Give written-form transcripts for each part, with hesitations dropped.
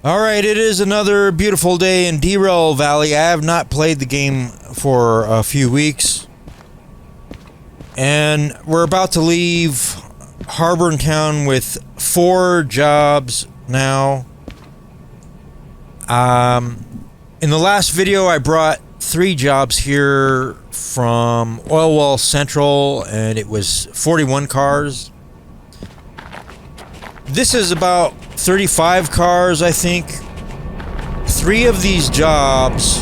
Alright, it is another beautiful day in Derail Valley. I have not played the game for a few weeks. And we're about to leave Harbor Town with 4 jobs now. In the last video I brought 3 jobs here from Oil Well Central, and it was 41 cars. This is about 35 cars, I think. 3 of these jobs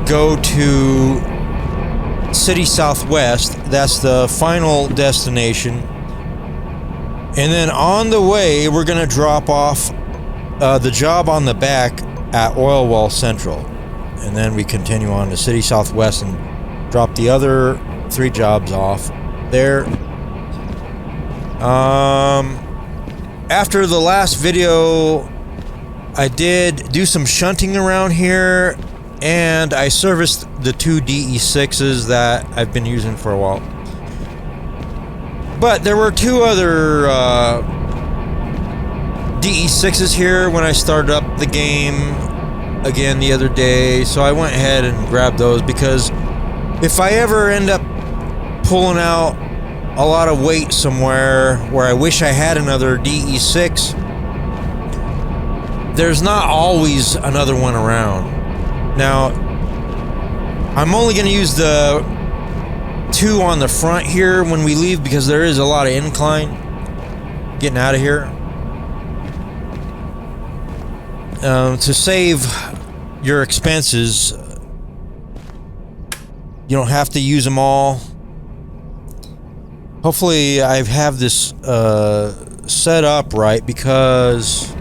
go to City Southwest. That's the final destination. And then on the way, we're going to drop off the job on the back at Oil Well Central. And then we continue on to City Southwest and drop the other 3 jobs off there. After the last video, I did do some shunting around here, and I serviced the 2 DE6s that I've been using for a while. But there were 2 other DE6s here when I started up the game again the other day, so I went ahead and grabbed those, because if I ever end up pulling out a lot of weight somewhere where I wish I had another DE6, there's not always another one around. Now, I'm only going to use the 2 on the front here when we leave, because there is a lot of incline getting out of here. To save your expenses, you don't have to use them all. Hopefully I have this set up right, because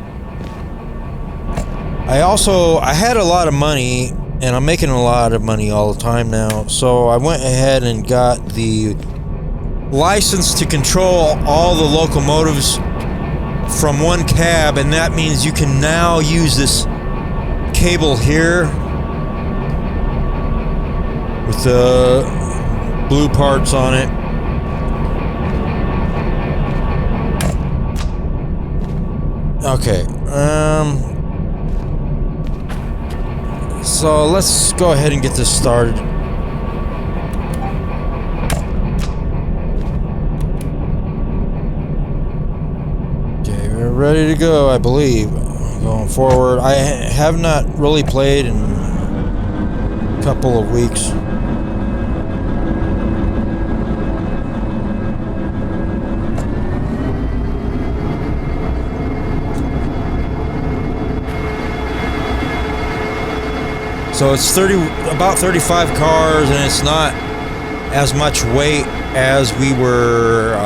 I had a lot of money, and I'm making a lot of money all the time now, so I went ahead and got the license to control all the locomotives from one cab, and that means you can now use this cable here with the blue parts on it. Okay, so let's go ahead and get this started. Okay, we're ready to go, I believe. Going forward, I have not really played in a couple of weeks. So it's about 35 cars, and it's not as much weight as we were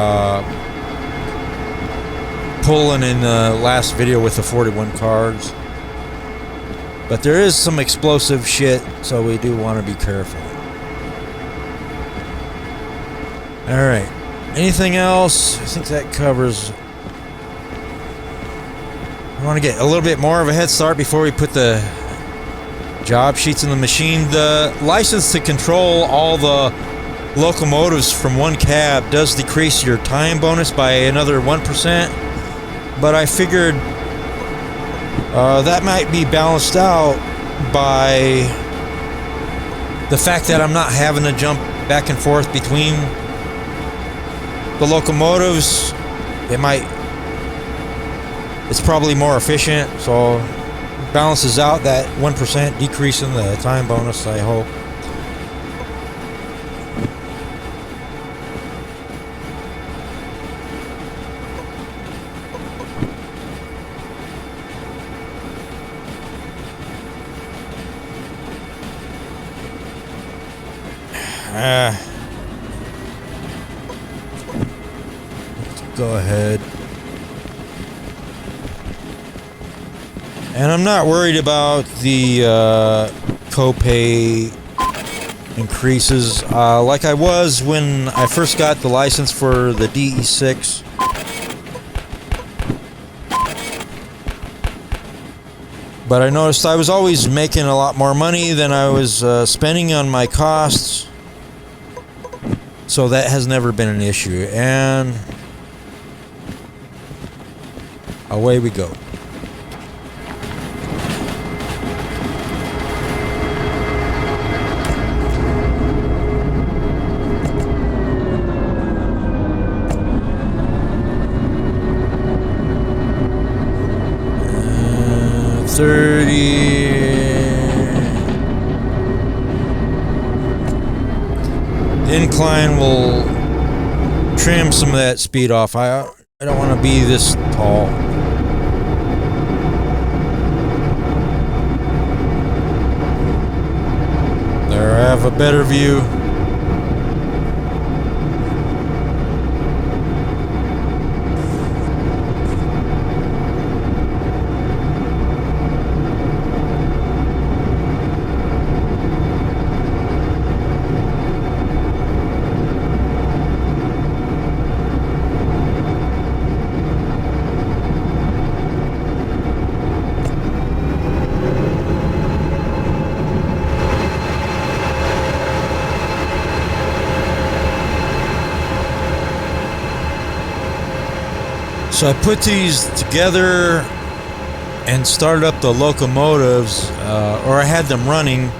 pulling in the last video with the 41 cars. But there is some explosive shit, so we do want to be careful. Alright. Anything else? I think that covers. I want to get a little bit more of a head start before we put the job sheets in the machine. The license to control all the locomotives from one cab does decrease your time bonus by another 1%, but I figured that might be balanced out by the fact that I'm not having to jump back and forth between the locomotives. It's probably more efficient, so balances out that 1% decrease in the time bonus, I hope. Let's go ahead. And I'm not worried about the copay increases like I was when I first got the license for the DE6. But I noticed I was always making a lot more money than I was spending on my costs. So that has never been an issue. And away we go. 30. The incline will trim some of that speed off. I don't want to be this tall. There, I have a better view. So I put these together and started up the locomotives, or I had them running,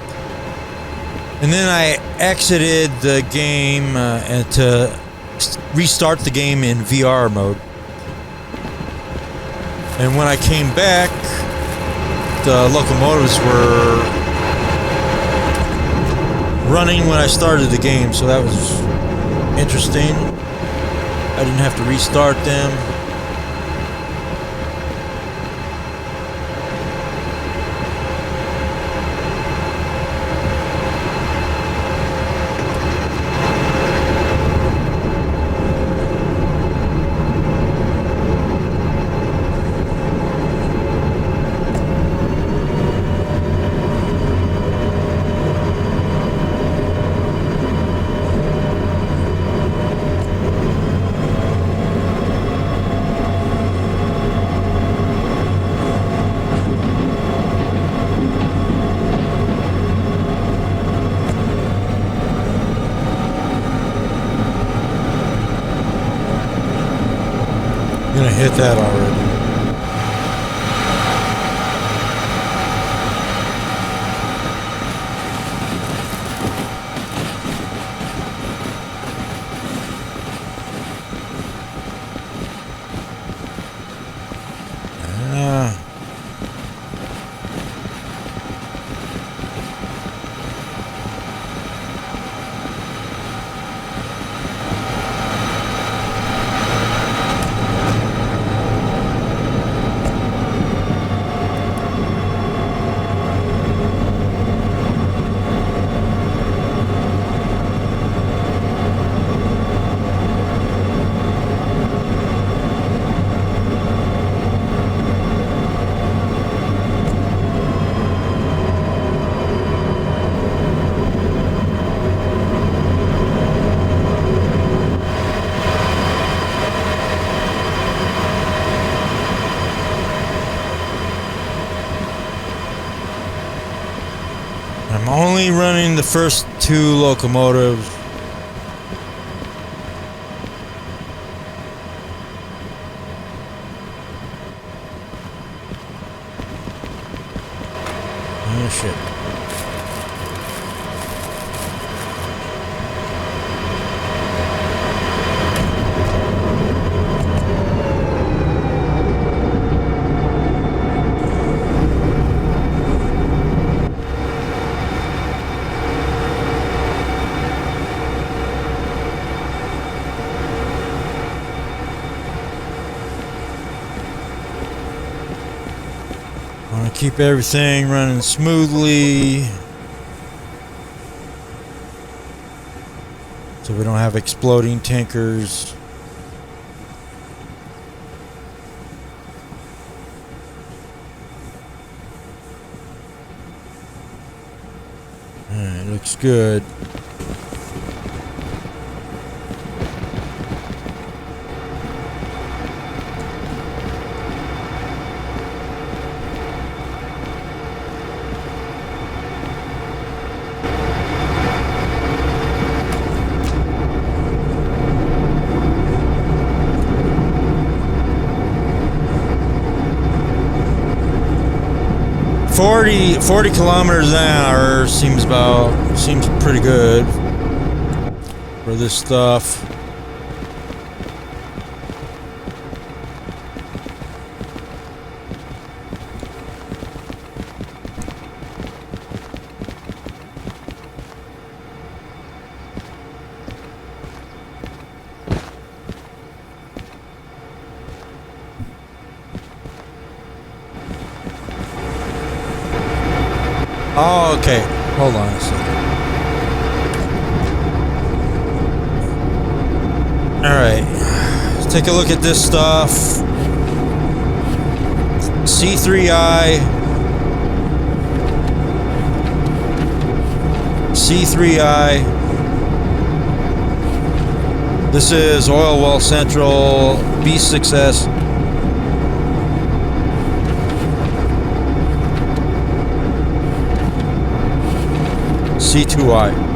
and then I exited the game and to restart the game in VR mode. And when I came back, the locomotives were running when I started the game, so that was interesting. I didn't have to restart them. I'm gonna hit that already. I'm only running the first two locomotives. Oh shit. 'I want to keep everything running smoothly so we don't have exploding tankers. Alright, looks good. Forty kilometers an hour seems pretty good for this stuff. Oh, okay. Hold on a second. Alright. Let's take a look at this stuff. C3I. C3I. This is Oil Well Central, B6S. C2I.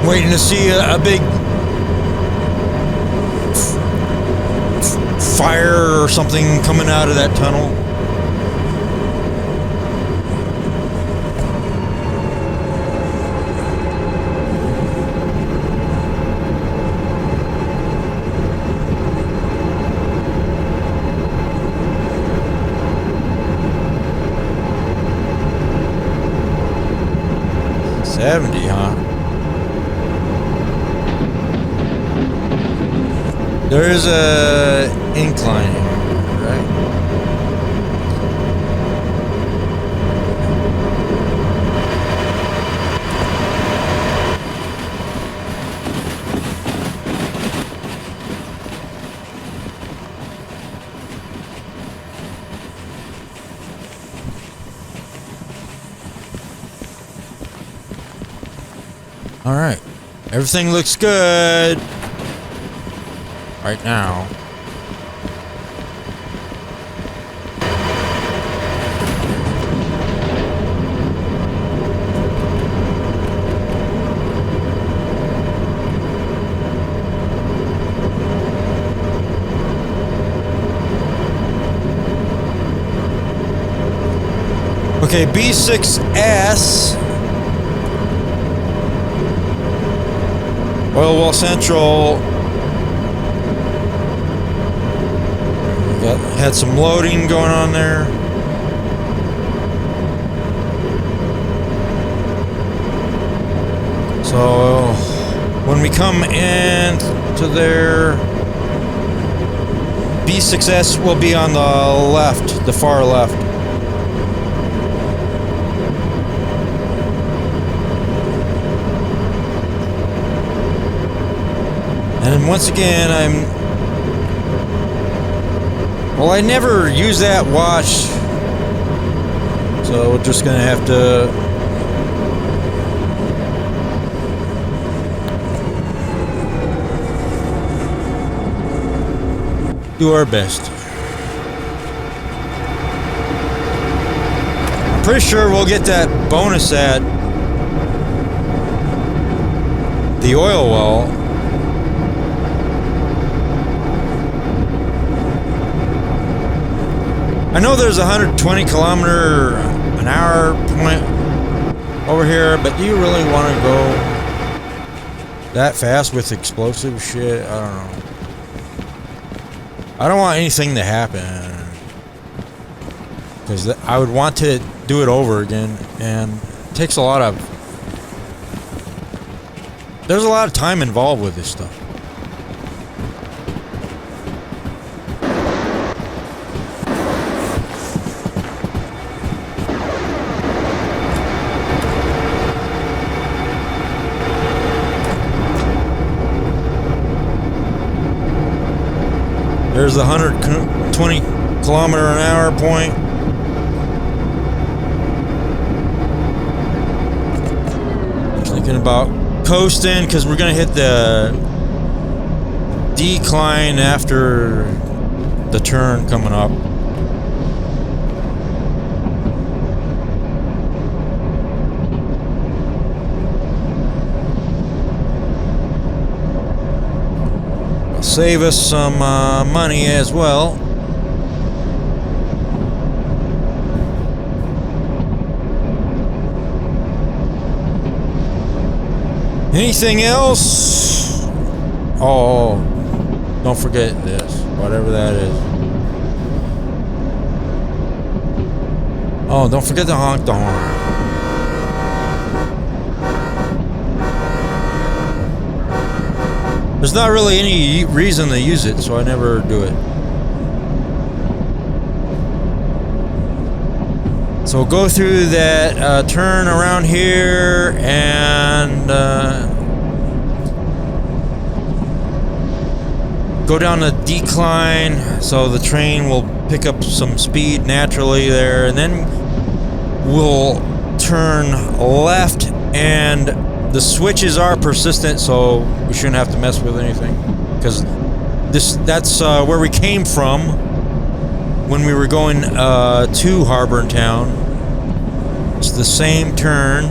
Waiting to see a big fire or something coming out of that tunnel. $70, huh? There is a incline here, right? All right. Everything looks good right now. Okay, B6S. Oil Well Central. Had some loading going on there. So when we come in to there, B6S will be on the left, the far left. And once again, well, I never use that watch, so we're just gonna have to do our best. I'm pretty sure we'll get that bonus at the oil well. I know there's a 120 kilometer an hour point over here, but do you really want to go that fast with explosive shit? I don't know. I don't want anything to happen, because I would want to do it over again, and it takes a lot of... There's a lot of time involved with this stuff. There's the 120 kilometer an hour point. Thinking about coasting, because we're going to hit the decline after the turn coming up. Save us some money as well. Anything else? Oh, don't forget this, whatever that is. Oh, don't forget to honk the horn. There's not really any reason to use it, so I never do it. So we'll go through that turn around here and go down the decline, so the train will pick up some speed naturally there, and then we'll turn left, and the switches are persistent, so we shouldn't have to mess with anything, because that's where we came from when we were going to Harbor Town. It's the same turn.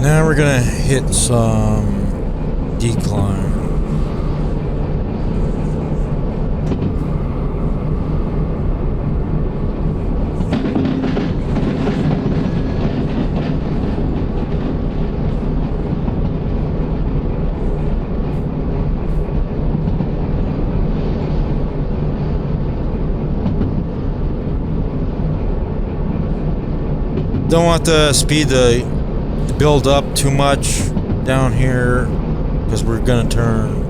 Now we're gonna hit some decline. Don't want the speed to build up too much down here because we're gonna turn.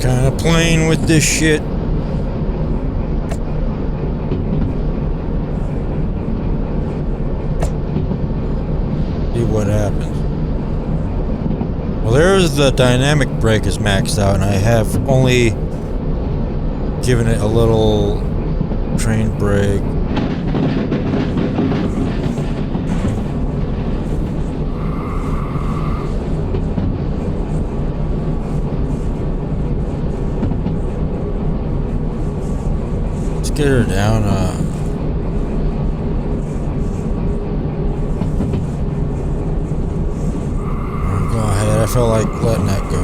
Kind of playing with this shit. See what happens. Well, there's the dynamic brake is maxed out, and I have only given it a little train brake. Get her down. Go ahead. I felt like letting that go.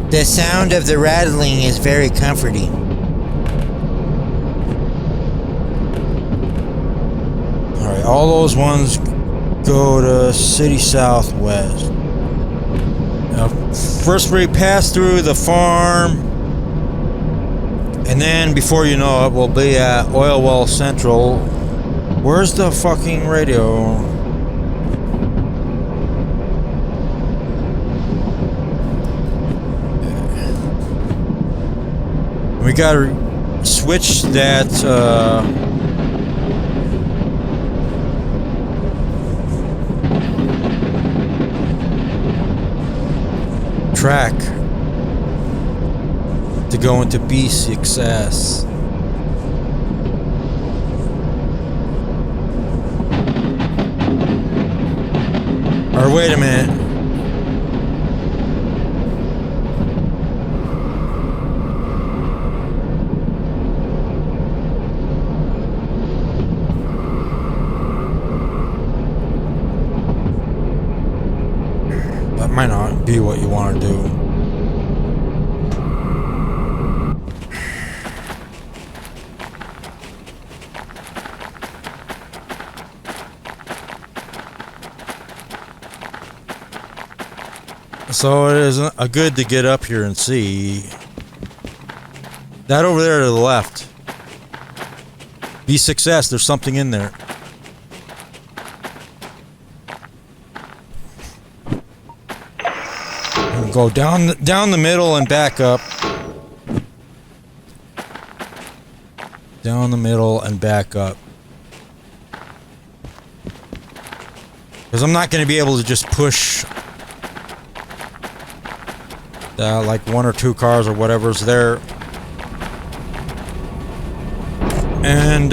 The sound of the rattling is very comforting. All those ones go to City Southwest. Now, first we pass through the farm, and then before you know it, we'll be at Oil Well Central. Where's the fucking radio? We gotta switch that track to go into B6S. Or wait a minute. be what you want to do. So it is good to get up here and see. That over there to the left. Be success, there's something in there. And go down the middle and back up. Down the middle and back up. Because I'm not going to be able to just push like 1 or 2 cars or whatever's there. And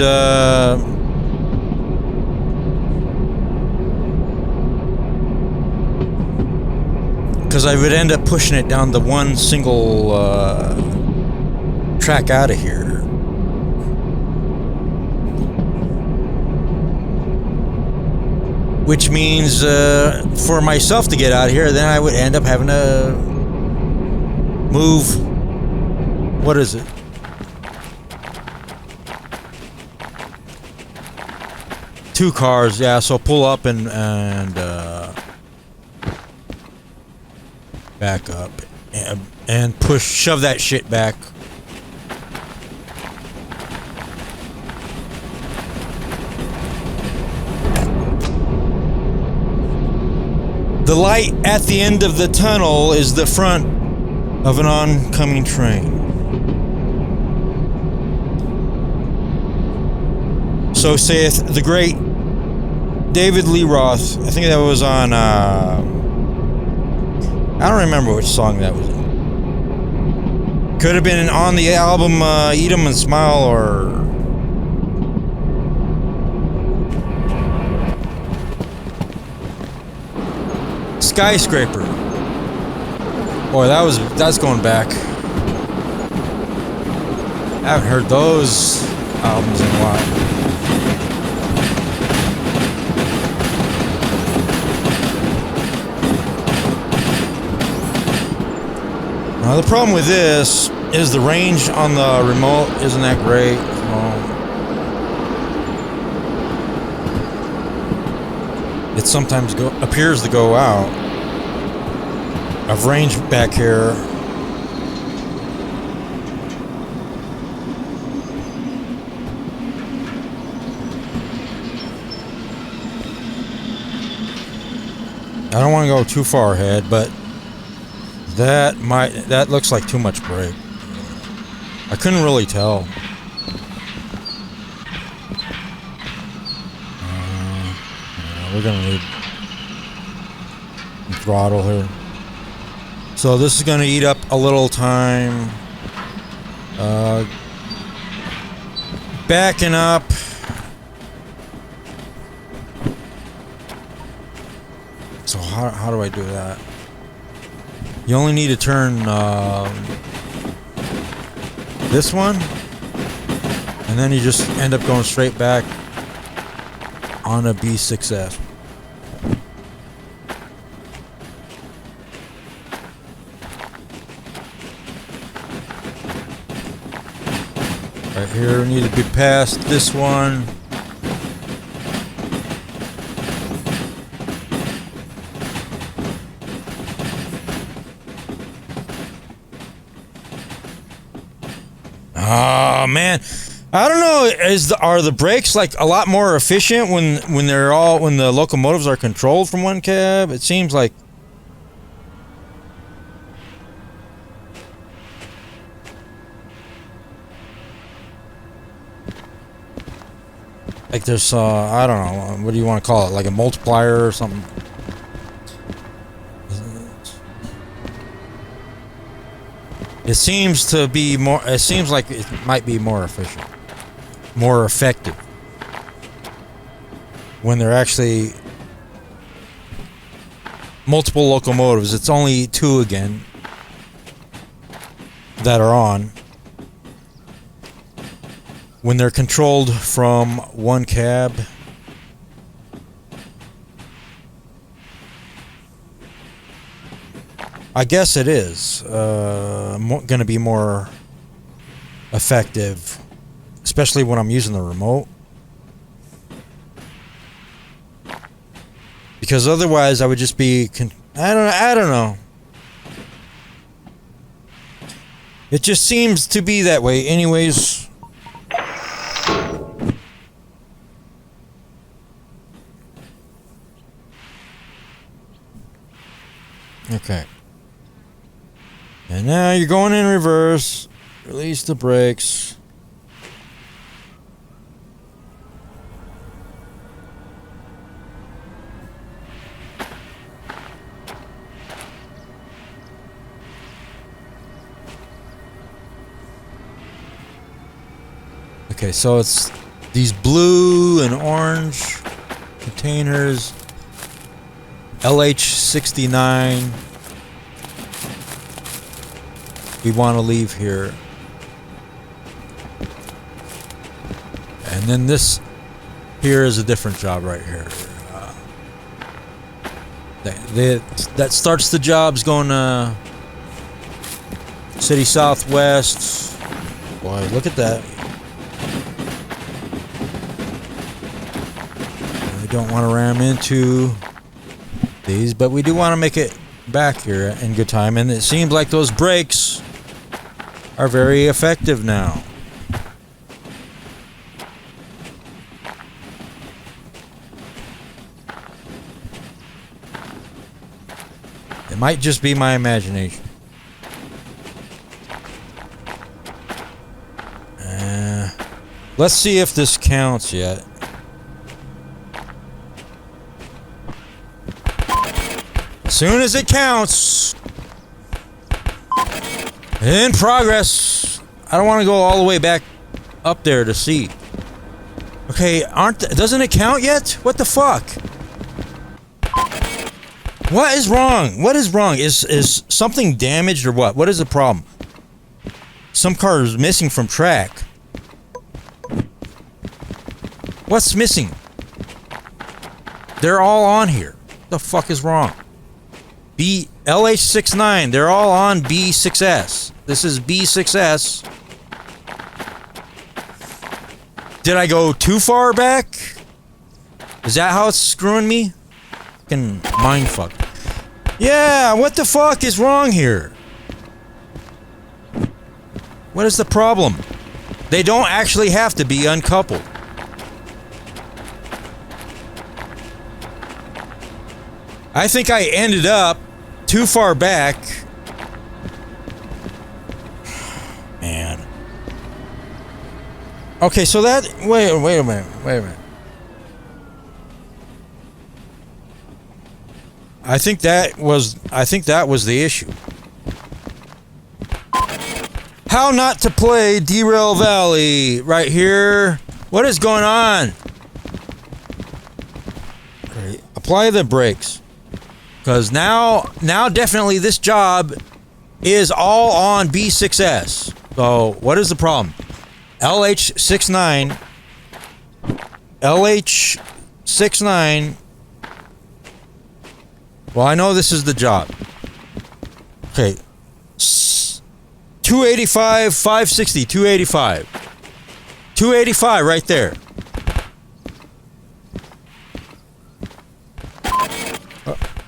because I would end up pushing it down the one single track out of here. Which means for myself to get out of here, then I would end up having to move. What is it? Two cars, yeah. So pull up and back up and shove that shit back. The light at the end of the tunnel is the front of an oncoming train. So saith the great David Lee Roth. I think that was on, I don't remember which song that was in. Could have been on the album Eat 'em and Smile, or Skyscraper. Boy, that's going back. I haven't heard those albums in a while. Now the problem with this is the range on the remote isn't that great. It sometimes appears to go out of range back here. I don't want to go too far ahead, but that looks like too much brake. I couldn't really tell. We're gonna need throttle here. So this is gonna eat up a little time. Backing up. So how do I do that? You only need to turn this one, and then you just end up going straight back on a B success. Right here, we need to be past this one. Oh man, I don't know. Are the brakes like a lot more efficient when the locomotives are controlled from one cab? It seems like. Like there's I don't know, what do you want to call it? Like a multiplier or something. It seems to be more. It seems like it might be more efficient, more effective when they're actually multiple locomotives. It's only two again that are on. When they're controlled from one cab. I guess it is going to be more effective, especially when I'm using the remote. Because otherwise I would just be I don't know. It just seems to be that way anyways. Okay. And now you're going in reverse. Release the brakes. Okay, so it's these blue and orange containers. LH69. We want to leave here. And then this here is a different job right here. That starts the jobs going to City Southwest. Boy, look at that. We don't want to ram into these, but we do want to make it back here in good time. And it seems like those brakes are very effective now. It might just be my imagination. Let's see if this counts yet. As soon as it counts. In progress. I don't want to go all the way back up there to see. Okay, doesn't it count yet? What the fuck? What is wrong? What is wrong? Is something damaged or what? What is the problem? Some car is missing from track. What's missing? They're all on here. What the fuck is wrong? LH69, they're all on B6S. This is B6S. Did I go too far back? Is that how it's screwing me? Fucking mindfuck. Yeah, what the fuck is wrong here? What is the problem? They don't actually have to be uncoupled. I think I ended up too far back. Man. Okay, so that... Wait a minute. I think that was the issue. How not to play Derail Valley right here. What is going on? Okay, apply the brakes. Because now definitely this job is all on B6S. So what is the problem? LH69. Well, I know this is the job. Okay. 285, 560, 285. 285 right there.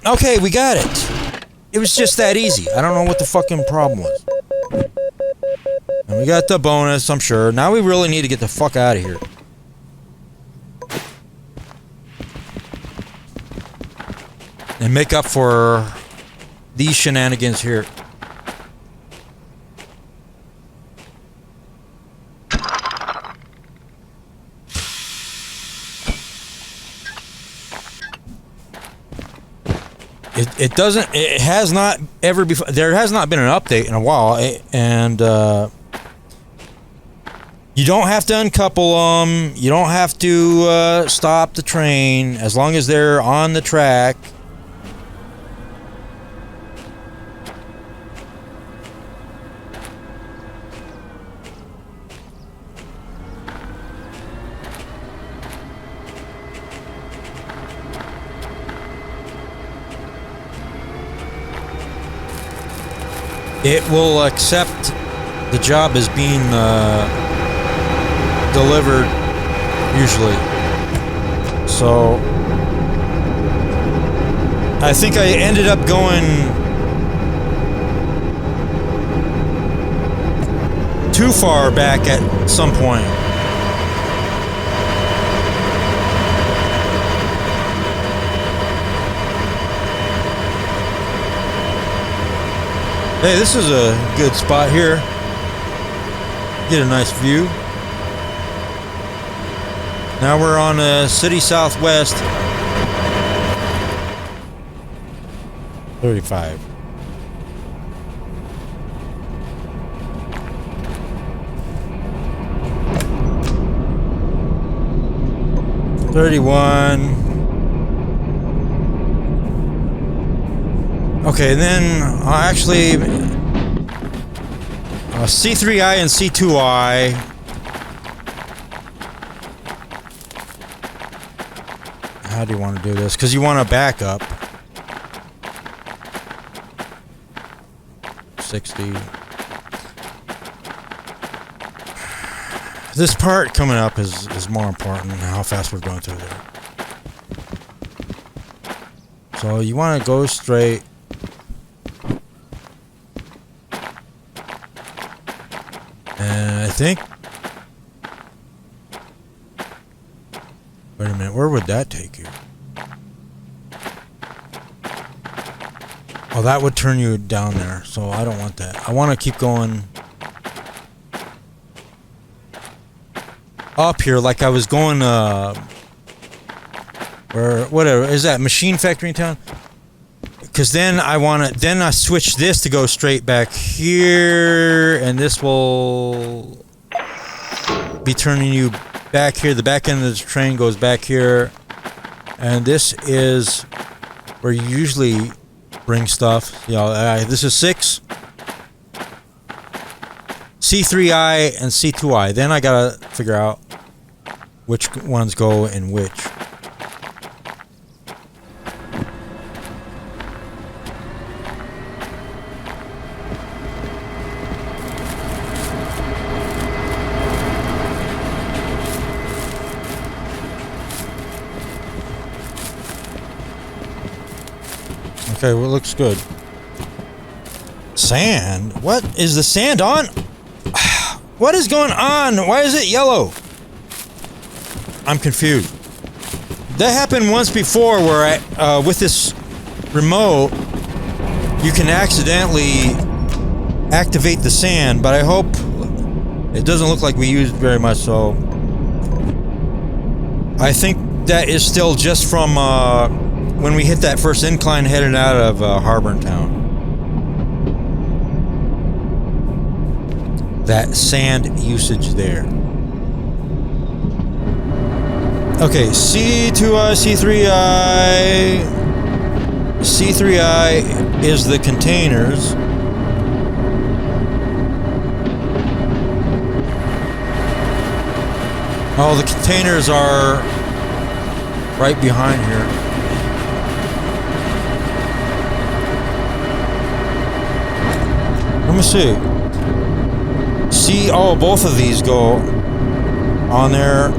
Okay, we got it. It was just that easy. I don't know what the fucking problem was. And we got the bonus, I'm sure. Now we really need to get the fuck out of here. And make up for these shenanigans here. It has not ever before, there has not been an update in a while, and you don't have to uncouple them, you don't have to stop the train, as long as they're on the track. it will accept the job as being delivered usually. So I think I ended up going too far back at some point. Hey, this is a good spot here. Get a nice view. Now we're on City Southwest 35. Okay, then actually C3I and C2I. How do you want to do this? Because you want to back up. 60. This part coming up is more important than how fast we're going through there. So you want to go straight. And I think... Wait a minute, where would that take you? Oh, that would turn you down there, so I don't want that. I want to keep going up here like I was going, where, whatever, is that Machine Factory Town? Because then I switch this to go straight back here, and this will be turning you back here. The back end of the train goes back here, and this is where you usually bring stuff. You know, this is 6, C3I and C2I. Then I gotta figure out which ones go in which. Okay, well, it looks good. Sand? What is the sand on? What is going on? Why is it yellow? I'm confused. That happened once before where I, with this remote, you can accidentally activate the sand, but I hope it doesn't look like we used very much, so I think that is still just from when we hit that first incline headed out of Harbor Town. That sand usage there. Okay, C2I, C3I. C3I is the containers. Oh, the containers are right behind here. Let me see. Oh, both of these go on there.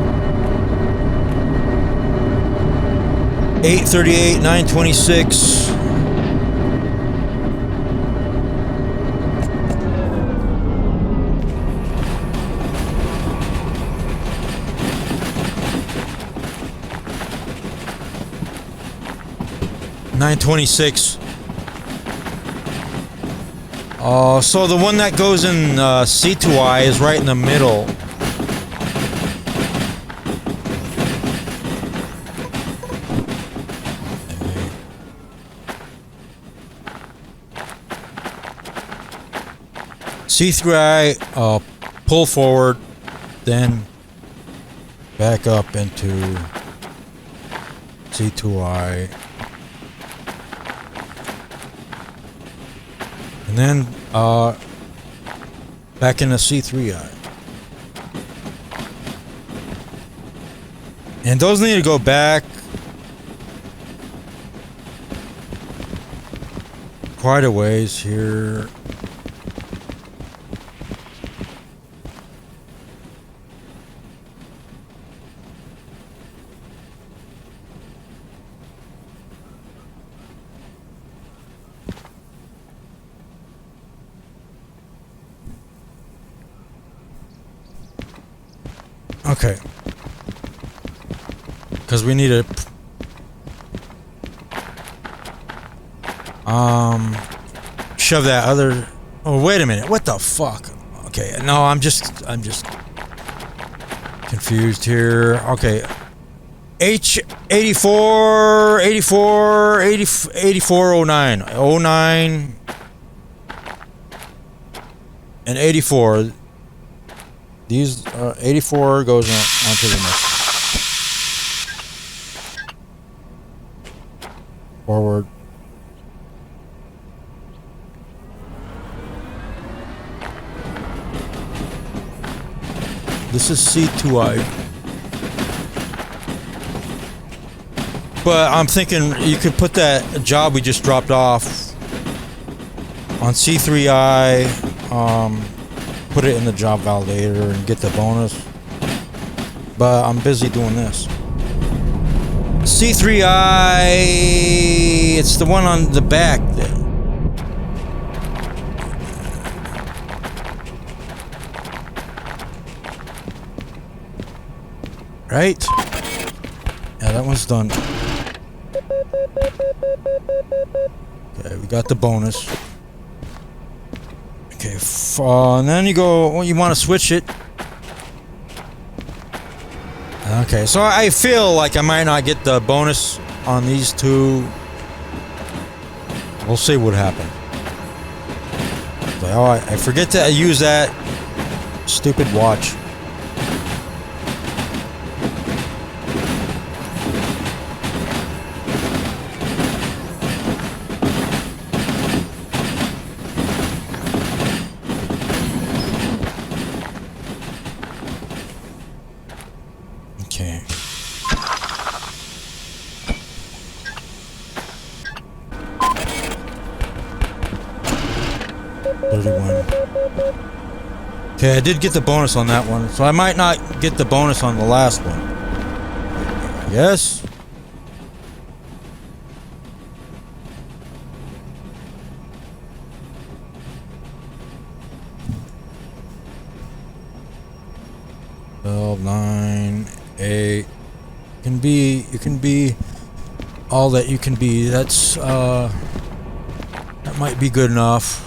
838, 926. $926. So the one that goes in C2I is right in the middle. C3I, pull forward, then back up into C2I. And then back into C3I. And those need to go back quite a ways here. Okay. Because we need to... shove that other... Oh, wait a minute. What the fuck? Okay, no, I'm just confused here. Okay. H84, 84, 8409. 09 and 84. These 84 goes onto the next. Forward. This is C2I. But I'm thinking you could put that job we just dropped off on C3I, put it in the job validator and get the bonus. But I'm busy doing this. C3I, it's the one on the back there. Right? Yeah, that one's done. Okay, we got the bonus. Okay, and then you go, well, you want to switch it. Okay, so I feel like I might not get the bonus on these two. We'll see what happens. Oh, I forget to use that stupid watch. Okay. Okay, I did get the bonus on that one, so I might not get the bonus on the last one. Yes. Nine, 8. You can be all that you can be. That's that might be good enough.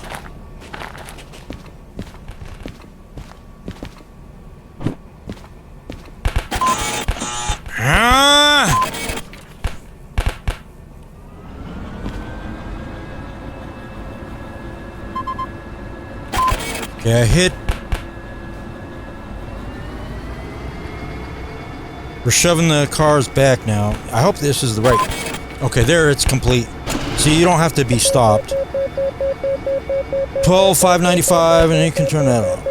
Okay, I hit. We're shoving the cars back now. I hope this is the right... Okay, there, it's complete. See, you don't have to be stopped. 12,595, and you can turn that off.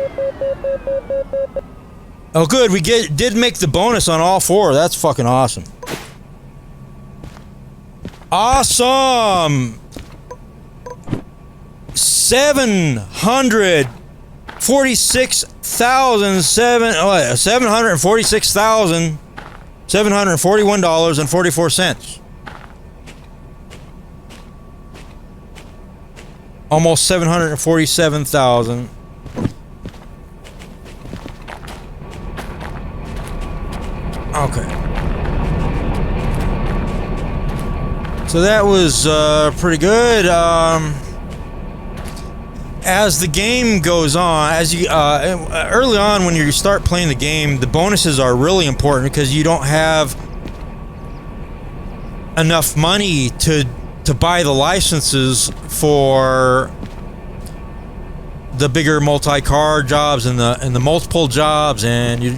Oh, good, we did make the bonus on all four. That's fucking awesome. Awesome! 746,741.44. Almost 747,000. Okay. So that was pretty good. As the game goes on, as you early on when you start playing the game, the bonuses are really important because you don't have enough money to buy the licenses for the bigger multi-car jobs and the multiple jobs, and you're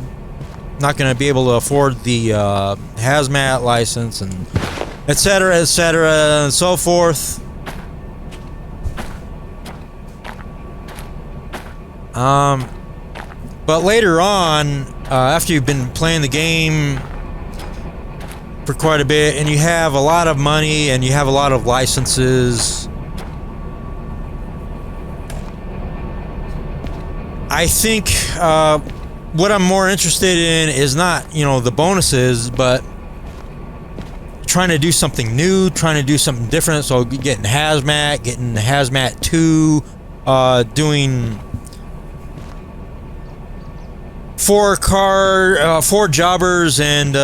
not going to be able to afford the hazmat license and etc., and so forth. But later on, after you've been playing the game for quite a bit and you have a lot of money and you have a lot of licenses, I think what I'm more interested in is not, the bonuses, but trying to do something new, trying to do something different. So getting Hazmat 2, doing four jobbers and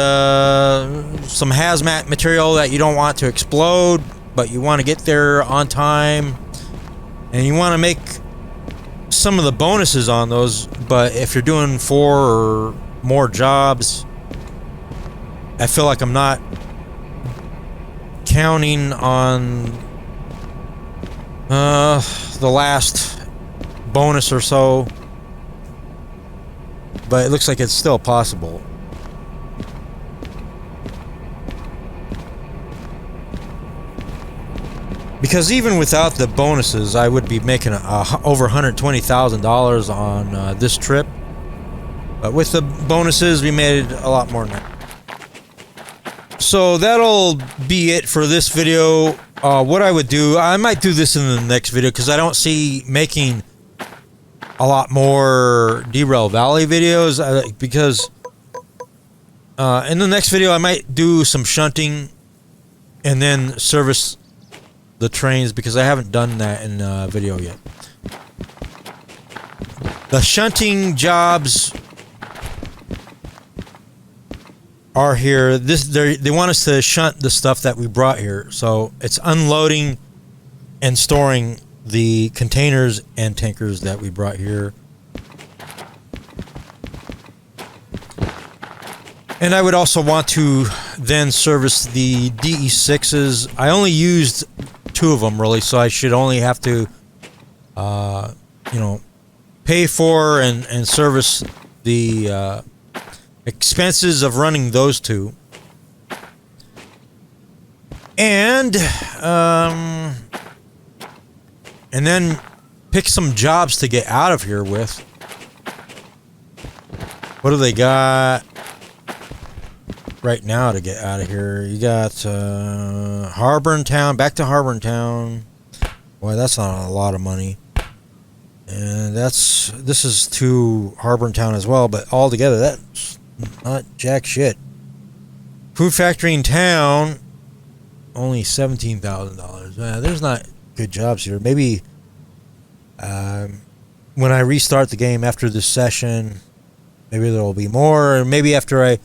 some hazmat material that you don't want to explode, but you want to get there on time, and you want to make some of the bonuses on those. But if you're doing 4 or more jobs, I feel like I'm not counting on the last bonus or so, but it looks like it's still possible. Because even without the bonuses, I would be making over $120,000 on this trip. But with the bonuses, we made a lot more than that. So that'll be it for this video. What I would do, I might do this in the next video, because I don't see making a lot more Derail Valley videos, because in the next video I might do some shunting and then service the trains, because I haven't done that in a video yet. The shunting jobs are here. They want us to shunt the stuff that we brought here, so it's unloading and storing the containers and tankers that we brought here. And I would also want to then service the DE6s. I only used 2 of them really, so I should only have to pay for and service the expenses of running those 2. And then pick some jobs to get out of here with. What do they got right now to get out of here? You got Harbor Town, back to Harbor Town. Boy, that's not a lot of money. And this is to Harbor Town as well, but altogether that's not jack shit. Food Factory in Town, only $17,000. There's not good jobs here. Maybe when I restart the game after this session, maybe there will be more. Or maybe after I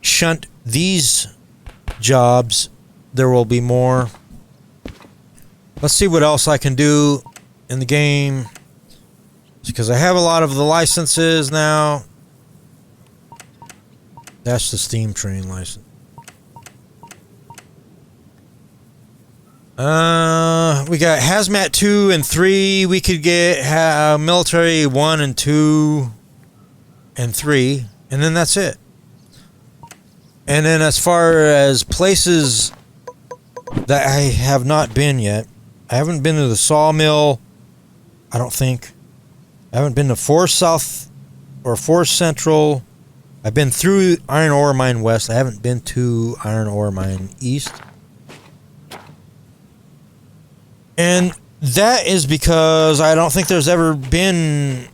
shunt these jobs, there will be more. Let's see what else I can do in the game, because I have a lot of the licenses now. That's the steam train license. We got Hazmat 2 and 3. We could get Military 1 and 2 and 3. And then that's it. And then as far as places that I have not been yet, I haven't been to the sawmill, I don't think. I haven't been to Forest South or Forest Central. I've been through Iron Ore Mine West. I haven't been to Iron Ore Mine East. And that is because I don't think there's ever been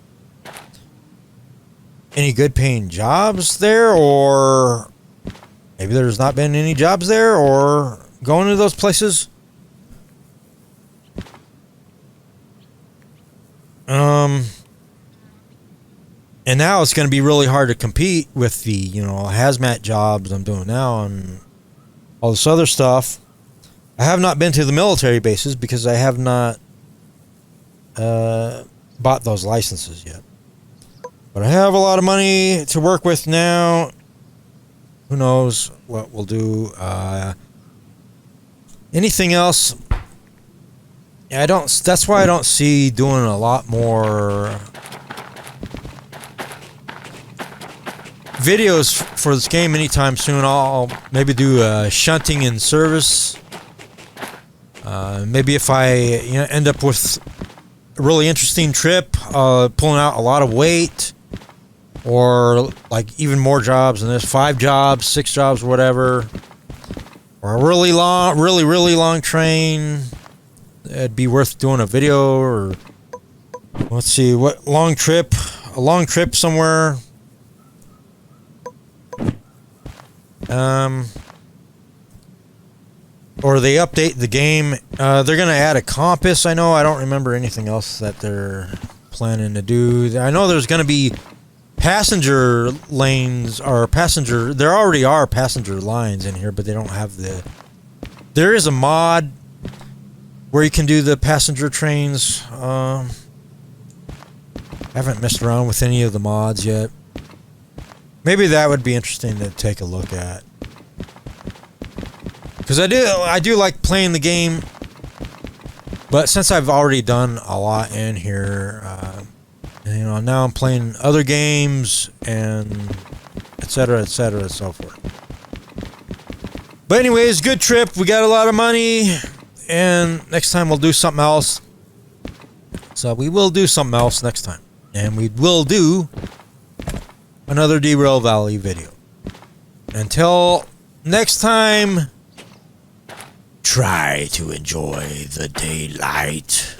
any good paying jobs there, or maybe there's not been any jobs there, or going to those places. And now it's going to be really hard to compete with the, hazmat jobs I'm doing now and all this other stuff. I have not been to the military bases because I have not bought those licenses yet. But I have a lot of money to work with now. Who knows what we'll do. Anything else? That's why I don't see doing a lot more videos for this game anytime soon. I'll maybe do shunting and service. Maybe if I end up with a really interesting trip, pulling out a lot of weight, or like even more jobs than this, 5 jobs, 6 jobs, whatever, or a really long train, it'd be worth doing a video. Or let's see, what long trip somewhere. Or they update the game. They're going to add a compass. I know. I don't remember anything else that they're planning to do. I know there's going to be passenger lanes are passenger. There already are passenger lines in here, but they don't have the. There is a mod where you can do the passenger trains. I haven't messed around with any of the mods yet. Maybe that would be interesting to take a look at. Because I do like playing the game, but since I've already done a lot in here, you know, now I'm playing other games and etc., etc., and so forth. But anyways, good trip. We got a lot of money, and next time we'll do something else. So we will do something else next time, and we will do another Derail Valley video. Until next time, try to enjoy the daylight.